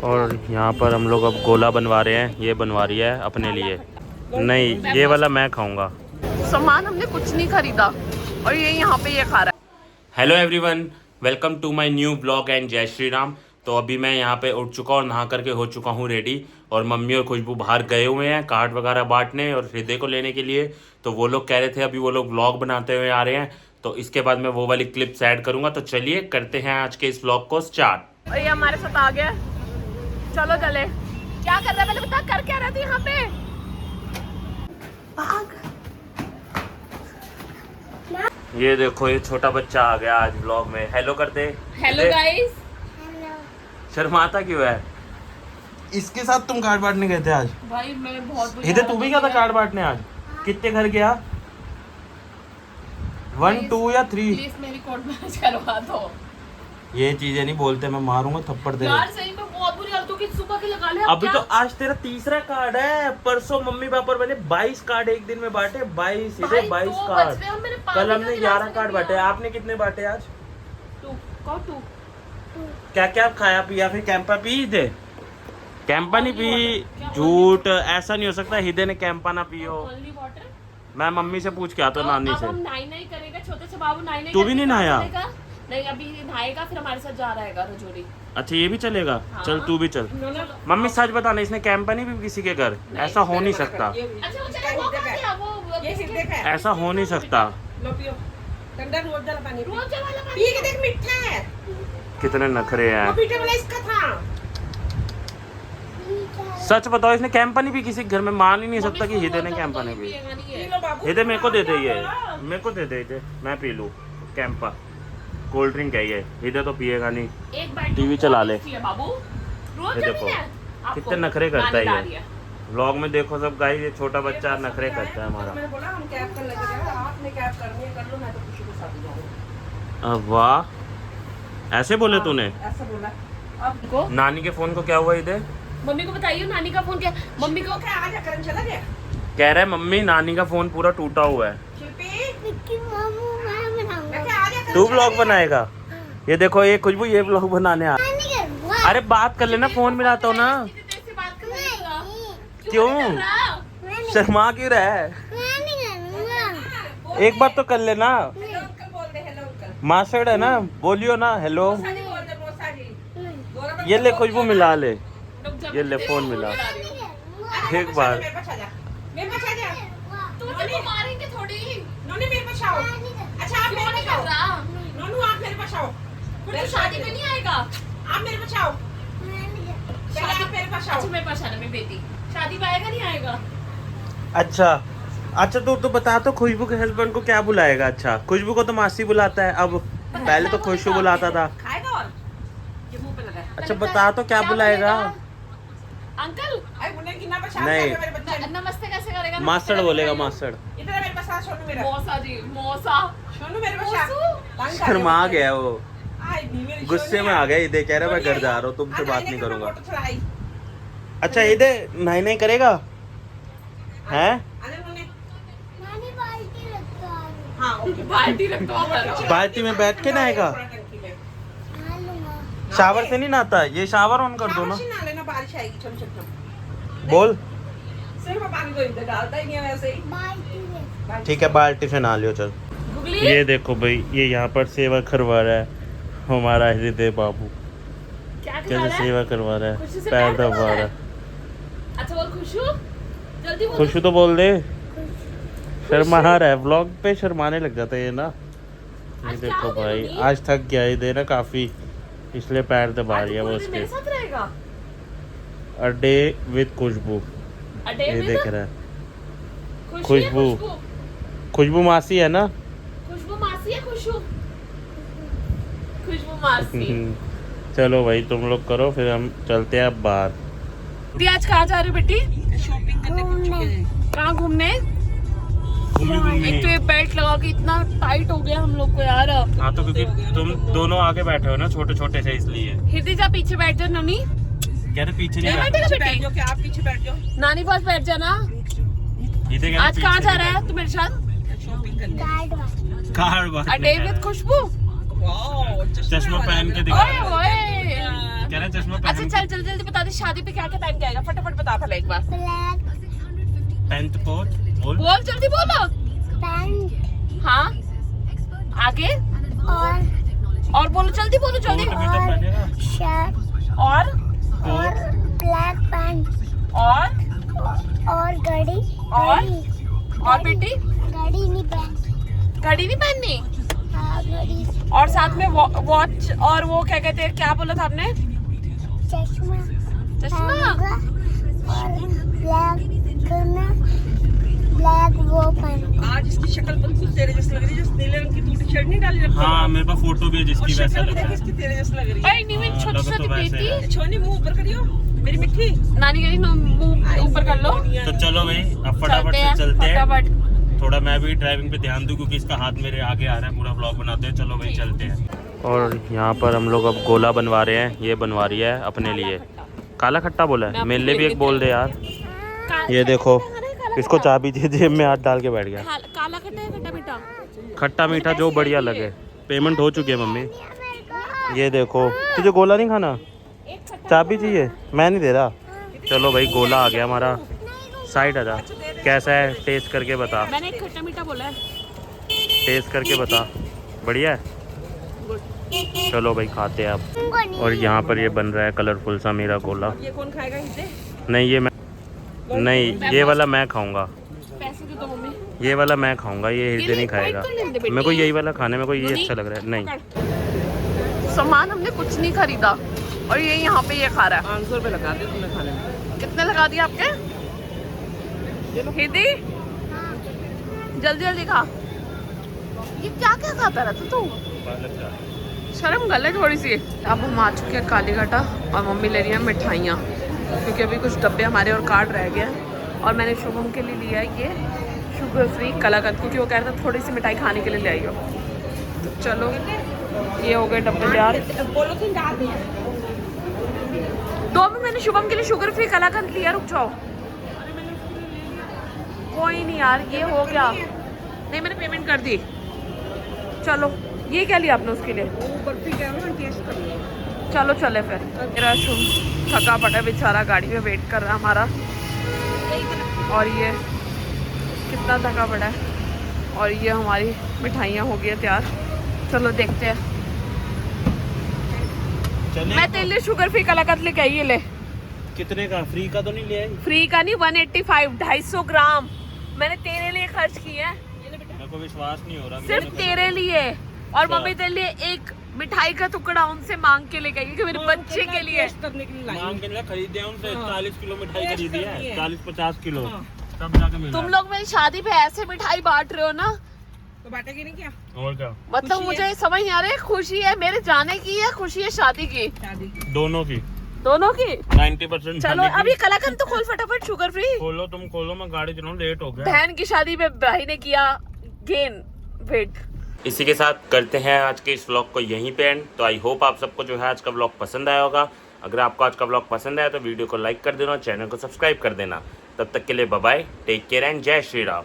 और यहाँ पर हम लोग अब गोला बनवा रहे हैं। ये बनवा रही है अपने लिए। नहीं, ये वाला मैं खाऊंगा। सामान हमने कुछ नहीं खरीदा और ये यहाँ पे ये खा रहा है। Hello everyone, welcome to my new blog and जय श्री राम। तो अभी मैं यहाँ पे उठ चुका और नहा करके हो चुका हूँ रेडी। और मम्मी और खुशबू बाहर गए हुए हैं कार्ड वगैरह बांटने और हृदय को लेने के लिए। तो वो लोग कह रहे थे अभी वो लोग व्लॉग बनाते हुए आ रहे हैं, तो इसके बाद मैं वो वाली क्लिप्स ऐड करूँगा। तो चलिए करते हैं आज के इस व्लॉग को स्टार्ट। और ये हमारे साथ आ गया। चलो चले। क्या कर रहा है पहले बता, कर क्या रहा था यहाँ पे? भाग। ये देखो, ये छोटा बच्चा आ गया आज व्लॉग में। हेलो कर दे। Hello guys. शर्माता क्यों है? इसके साथ तुम कार्ड बांटने गए थे आज? भाई मैं बहुत इधर तू भी गया था कार्ड बांटने आज? कितने घर गया? 1 2 या 3? प्लीज मेरी कोर्ट मैच करवा दो। ये चीजें नहीं बोलते, मैं मारूंगा थप्पड़ दे। यार सही में बहुत बुरी हालत होगी, सुबह के लगा ले। अभी तो आज तेरा तीसरा कार्ड है। परसों मम्मी पापा और मैंने 22 कार्ड एक दिन में बांटे। 22 इधर 22 कार्ड। कल हमने 11 कार्ड बांटे। आपने कितने बांटे आज? 2। क्या क्या खाया पिया? फिर कैंपा पी थे? कैंपा नहीं पी, झूठ। ऐसा नहीं हो सकता हिदे ने कैंपा ना पियो। मैं मम्मी से पूछ के आता हूँ, नानी से। नाई करेगा छोटे से बाबू। नाई तू भी नहीं नहाया? नहीं, अभी नहाएगा फिर हमारे साथ जा रहेगा रजौरी। अच्छा, ये भी चलेगा? हाँ। चल तू भी चल। मम्मी सच बताना, इसने कैंपा नहीं पी किसी के घर? ऐसा हो नहीं सकता। ऐसा हो नहीं सकता। कितने नखरे हैं। सच बताओ, इसने कैंपा नहीं पी किसी के घर में? मान ही नहीं सकता कि हिदे ने कैंपा नहीं पी। हिदे मेरे को दे दे, ये मेरे को दे दे हिदे, मैं पी लूं कैंपा। कोल्ड ड्रिंक है ये, इधर तो पिएगा नहीं। टीवी चला ले। ये देखो कितने नखरे करता है ये। व्लॉग में देखो सब गाइस, ये छोटा बच्चा नखरे करता है हमारा। अब वाह, ऐसे बोले तूने? नानी के फोन को क्या हुआ इधर? मम्मी को बताइए नानी का फोन क्या। मम्मी को कह रहा है मम्मी नानी का फोन पूरा टूटा हुआ है। तू व्लॉग बनाएगा? ये देखो, ये खुशबू ये व्लॉग बनाने आ। अरे बात कर लेना, फोन मिलाता हूँ ना। क्यों शर्मा क्यों रहा है? एक बार तो कर लेना। मास्टर है ना, बोलियो ना हेलो। ये ले खुशबू मिला ले, ये ले फोन मिला एक बार। शादी में नहीं आएगा? आप मेरे पास आओ। अच्छा मेरे पास आना, मेरी बेटी शादी में आएगा नहीं आएगा? अच्छा अच्छा, तो बता तो खुशबू के हस्बैंड को क्या बुलाएगा? अच्छा, खुशबू को तो मासी बुलाता है अब, पहले तो खुशबू बुलाता था। अच्छा बता तो क्या बुलाएगा? अंकल नहीं, नमस्ते कैसे करेगा? मास्टर बोलेगा, मास्टर। मौसा जी, मौसा। शर्मा आ गया वो, गुस्से में आ गया। इधर कह रहा मैं घर जा रहा हूँ, तुमसे बात नहीं करूंगा। अच्छा इधर नहीं नहीं करेगा हैं? बाल्टी में बैठ के नहाएगा? शावर से नहीं नहाता? ये शावर ऑन कर दो ना। बोल। ठीक है, बाल्टी से नहा लियो चल। ये देखो भाई, ये यहाँ पर सेवा करवा रहा है हमारा हृदय बाबू। कैसे सेवा करवा रहा है, पैर दबा रहा है। अच्छा बोल खुशू, जल्दी बोल। खुशू तो बोल दे। शर्मा रहा है, व्लॉग पे शर्माने लग जाता है ये ना। ये देखो भाई, आज थक गया ये ना काफी, इसलिए पैर दबा रही है वो उसके। अ डे विद खुशबू, ये देख रहा है। खुशबू, खुशबू मासी है ना? खुशबू मासी है। खुशबू मासी। चलो भाई तुम लोग करो, फिर हम चलते हैं अब बाहर। आज कहाँ जा रही हो बेटी? शॉपिंग करने। कहाँ घूमने? एक तो ये बेल्ट लगा के इतना टाइट हो गया हम लोग को यार। हाँ तो क्योंकि तुम दोनों आगे बैठे हो ना छोटे छोटे से, इसलिए। हृदय जा पीछे बैठ जा। नानी कह रहे पीछे नहीं बैठेगा बेटी? आप पीछे बैठ जाओ, नानी पास बैठ जाना। आज कहाँ जा रहा है तू मेरे साथ? कार्ड अडे विद खुशबू। चश्मा पहन के दिखा। कह रहा चश्मा अच्छा चल जल्दी जल्दी बता दे, शादी पे क्या क्या पहन के आएगा, फटाफट बता पहले एक बार। पैंट कोट बोल जल्दी बोलो। हाँ आगे और बोलो जल्दी बोलो जल्दी। शर्ट और ब्लैक पैंट और घड़ी और बेटी घड़ी नहीं पहनती। घड़ी नहीं पहननी, हाँ घड़ी और साथ में वॉच और वो क्या कहते हैं, क्या बोला था आपने? चश्मा चश्मा। पहनूंगा और ब्लैक वो पहनूंगा। आज इसकी शक्ल बिल्कुल तेरे जैसी लग रही है, जिस नीले रंग की तू टी-शर्ट नहीं डाली रखती। हाँ मेरे पास फोटो भी है जिसकी वैसा शक्ल लग भी रहा देख है। इसकी तेरे जैसी लग रही है। भाई नहीं मेरी छोटी लगा छोटी तो वैसे बेटी, है। छोनी मुंह ऊपर करियो मेरी मिठी। नानी कहीं मुंह ऊपर कर लो। तो चलो भाई अब फटाफट से चलते हैं। फटाफट। थोड़ा मैं भी ड्राइविंग पे ध्यान दूं क्योंकि इसका हाथ मेरे आगे आ रहा है, पूरा ब्लॉग बनाते हैं। चलो भाई चलते हैं। और यहाँ पर हम लोग अब गोला बनवा रहे हैं, ये बनवा रही है अपने लिए। काला खट्टा बोला है, मेरे लिए भी एक बोल दे यार। ये देखो इसको चाबी दे, जेब में हाथ डाल के बैठ गया। काला खट्टा है खट्टा मीठा? खट्टा मीठा जो बढ़िया लगे। पेमेंट हो चुकी है मम्मी। ये देखो तुझे गोला नहीं खाना, चाबी चाहिए, मैं नहीं दे रहा। चलो भाई गोला आ गया हमारा, साइड आ जा। कैसा है टेस्ट करके बता। मैंने एक खट्टा मीठा बोला है। टेस्ट करके बता, बढ़िया है। चलो भाई खाते हैं अब। और यहाँ पर ये बन रहा है कलरफुल सा मेरा गोला। ये कौन खाएगा इसे? नहीं ये मैं नहीं, ये वाला मैं खाऊंगा। पैसे दे दो मम्मी। ये वाला मैं खाऊंगा, ये हृदय नहीं खाएगा। मेरे को यही वाला खाना है, मेरे को ये अच्छा लग रहा है। नहीं सामान हमने कुछ नहीं खरीदा और ये यहाँ पे ये खा रहा है। 500 रुपए लगा दे तुमने खाने में। कितने लगा दिए आपके? हिदी जल्दी जल्दी खा। ये क्या क्या खाता रहता तू? शर्म गले थोड़ी सी। अब हम आ चुके हैं कालीघाटा और मम्मी ले रही है मिठाइयाँ, क्योंकि अभी कुछ डब्बे हमारे और कार्ड रह गए हैं। और मैंने शुभम के लिए लिया है ये शुगर फ्री कलाकंद, क्योंकि वो कह रहा था थोड़ी सी मिठाई खाने के लिए ले आइयो। तो चलो ये हो गए डब्बे तैयार। पॉलिथीन डाल दिया। दो में मैंने शुभम के लिए शुगर फ्री कलाकंद लिया। रुक जाओ, कोई नहीं यार, ये हो गया। नहीं मैंने पेमेंट कर दी। चलो ये क्या लिया आपने उसके लिए? वो बर्फी क्या है टेस्ट कर लो। चलो चले फिर। मेरा शुभ थका पड़ा बेचारा, गाड़ी में वेट कर रहा है हमारा। और ये कितना थका पड़ा है। और ये हमारी मिठाइयाँ हो गई है तैयार। चलो देखते हैं। मैं तेरे लिए शुगर फ्री कलाकंद लेके आई, ये ले। कितने का? फ्री का तो नहीं ले आई? फ्री का नहीं, 185 250 ग्राम मैंने तेरे लिए खर्च किए हैं। मेरे को विश्वास नहीं हो रहा। सिर्फ तेरे लिए। और मम्मी तेरे लिए एक मिठाई का टुकड़ा उनसे मांग के लेके आई, मेरे बच्चे के लिए। करने के लिए लाई। मांग के खरीदे उनसे 40 किलो मिठाई खरीदी है, 40-50 किलो हाँ। तब जाके मिला। तुम लोग मेरी शादी पे ऐसे मिठाई बांट रहे हो ना, तो बांटेगी नहीं क्या? और क्या? मतलब मुझे समझ नहीं आ रहा है, खुशी है मेरे जाने की या खुशी है शादी की? शादी की। दोनों की दोनों की। 90%। चलो अभी कलाकंद तो खोल फटाफट, शुगर फ्री। खोलो, तुम खोलो, मैं गाड़ी चलाऊं, लेट हो गया। बहन की शादी में भाई ने किया गेन वेट। इसी के साथ करते हैं आज के इस व्लॉग को यहीं पे एंड। तो आई होप आप सबको जो है आज का व्लॉग पसंद आया होगा। अगर आपको आज का व्लॉग पसंद आया तो वीडियो को लाइक कर देना, चैनल को सब्सक्राइब कर देना। तब तक के लिए bye bye, take care and जय श्री राम।